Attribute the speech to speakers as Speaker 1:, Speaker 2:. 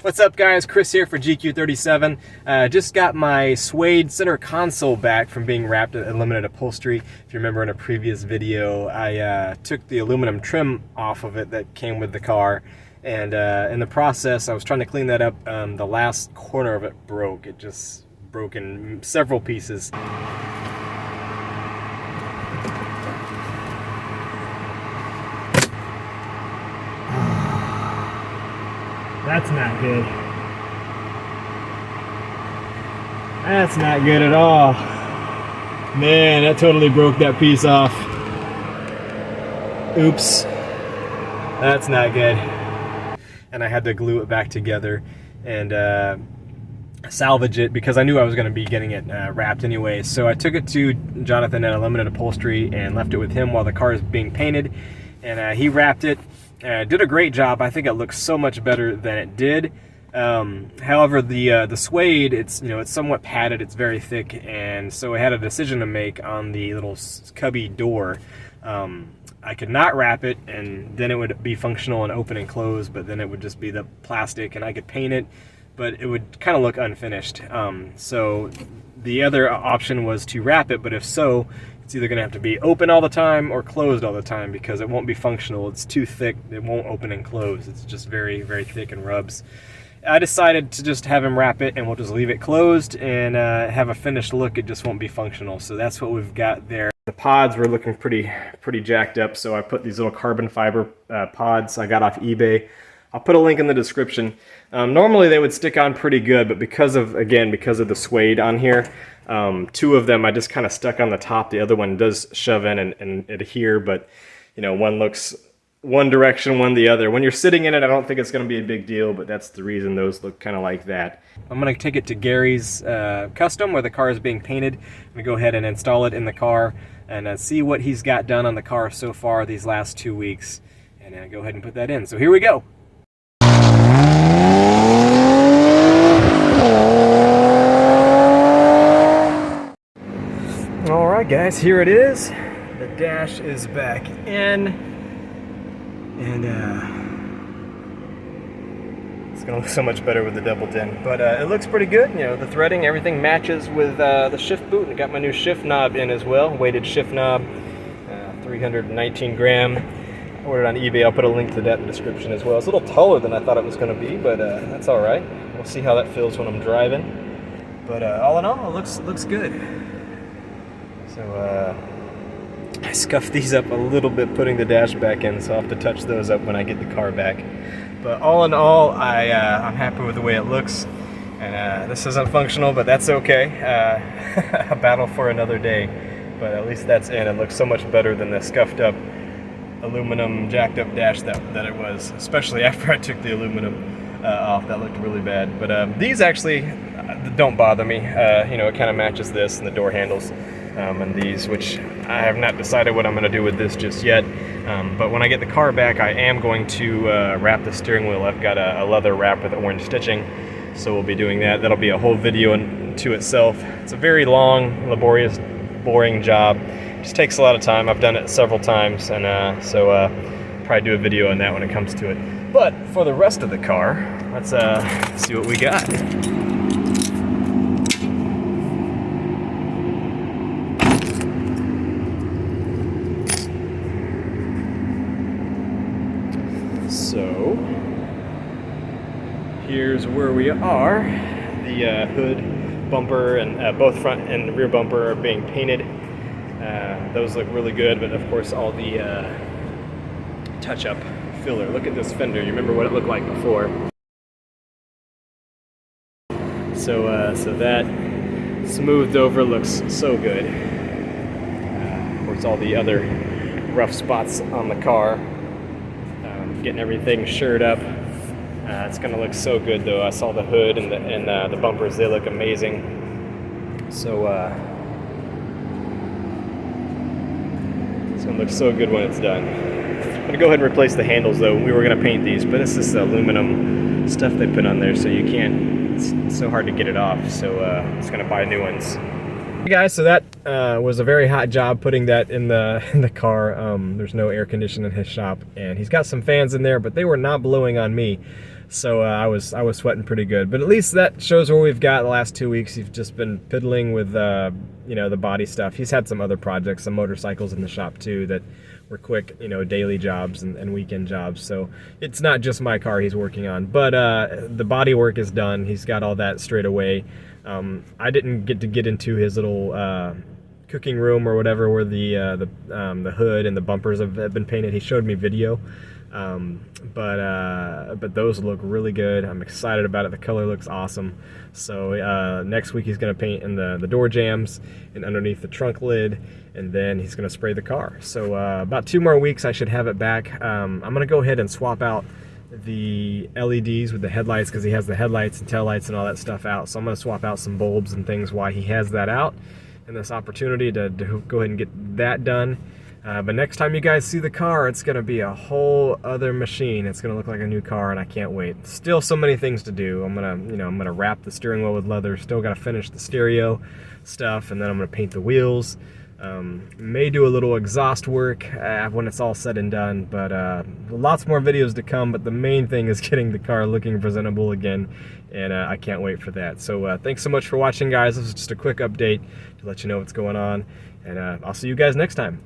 Speaker 1: What's up guys, Chris here for GQ37. Just got my Suede center console back from being wrapped at Limited Upholstery. If you remember in a previous video, I took the aluminum trim off of it that came with the car. And in the process, I was trying to clean that up. The last corner of it broke. It just broke in several pieces. That's not good. That's not good at all. Man, that totally broke that piece off. Oops. That's not good. And I had to glue it back together and salvage it because I knew I was going to be getting it wrapped anyway. So I took it to Jonathan at Limited Upholstery and left it with him while the car is being painted. And he wrapped it. Did a great job. I think it looks so much better than it did. However, the suede, it's somewhat padded. It's very thick, and so I had a decision to make on the little cubby door. I could not wrap it, and then it would be functional and open and close. But then it would just be the plastic, and I could paint it, but it would kind of look unfinished. So the other option was to wrap it, but if so, it's either going to have to be open all the time or closed all the time because it won't be functional. It's too thick. It won't open and close. It's just very, very thick and rubs. I decided to just have him wrap it and we'll just leave it closed and have a finished look. It just won't be functional. So that's what we've got there. The pods were looking pretty jacked up. So I put these little carbon fiber pods I got off eBay. I'll put a link in the description. Normally they would stick on pretty good, but because of the suede on here, two of them I just kind of stuck on the top. The other one does shove in and adhere, but one looks one direction, one the other. When you're sitting in it, I don't think it's going to be a big deal, but that's the reason those look kind of like that. I'm going to take it to Gary's custom where the car is being painted. I'm going to go ahead and install it in the car and see what he's got done on the car so far these last 2 weeks, and go ahead and put that in. So here we go. Alright guys, here it is. The dash is back in, and it's gonna look so much better with the double din, but it looks pretty good. The threading, everything matches with the shift boot, and got my new shift knob in as well, weighted shift knob, 319 gram. I ordered on eBay. I'll put a link to that in the description as well. It's a little taller than I thought it was going to be, but that's all right. We'll see how that feels when I'm driving. But all in all, it looks good. So I scuffed these up a little bit putting the dash back in, so I'll have to touch those up when I get the car back. But all in all, I'm happy with the way it looks. And this isn't functional, but that's okay. A battle for another day. But at least that's in. It looks so much better than the scuffed up aluminum jacked up dash that it was, especially after I took the aluminum off. That looked really bad. But these actually don't bother me. It kind of matches this and the door handles and these, which I have not decided what I'm going to do with this just yet. But when I get the car back, I am going to wrap the steering wheel. I've got a leather wrap with orange stitching, so we'll be doing that. That'll be a whole video to itself. It's a very long, laborious, boring job. Just takes a lot of time. I've done it several times, and so probably do a video on that when it comes to it. But for the rest of the car, let's see what we got. So here's where we are. The hood, bumper, and both front and rear bumper are being painted. Those look really good, but of course all the touch-up filler. Look at this fender. You remember what it looked like before. So that smoothed over looks so good. Of course all the other rough spots on the car. Getting everything shirred up. It's gonna look so good though. I saw the hood and the bumpers. They look amazing. So it's gonna look so good when it's done. I'm gonna go ahead and replace the handles though. We were gonna paint these, but it's this aluminum stuff they put on there, so you can't. It's so hard to get it off. So it's gonna buy new ones. Hey guys, so that was a very hot job putting that in the car. There's no air conditioning in his shop, and he's got some fans in there, but they were not blowing on me. So I was sweating pretty good. But at least that shows where we've got the last 2 weeks. He's just been piddling with you know, the body stuff. He's had some other projects, some motorcycles in the shop too that were quick, you know, daily jobs and weekend jobs. So it's not just my car he's working on. But the body work is done. He's got all that straight away. I didn't get into his little cooking room or whatever, where the hood and the bumpers have been painted. He showed me video, but those look really good. I'm excited about it. The color looks awesome. So next week he's gonna paint in the door jambs and underneath the trunk lid, and then he's gonna spray the car. So about 2 more weeks I should have it back. I'm gonna go ahead and swap out the LEDs with the headlights, because he has the headlights and taillights and all that stuff out. So I'm gonna swap out some bulbs and things while he has that out, and this opportunity to go ahead and get that done. But next time you guys see the car, it's gonna be a whole other machine. It's gonna look like a new car, and I can't wait. Still so many things to do. I'm gonna wrap the steering wheel with leather. Still gotta finish the stereo stuff, and then I'm gonna paint the wheels. May do a little exhaust work when it's all said and done, but lots more videos to come. But the main thing is getting the car looking presentable again, and I can't wait for that. So thanks so much for watching, guys. This is just a quick update to let you know what's going on, and I'll see you guys next time.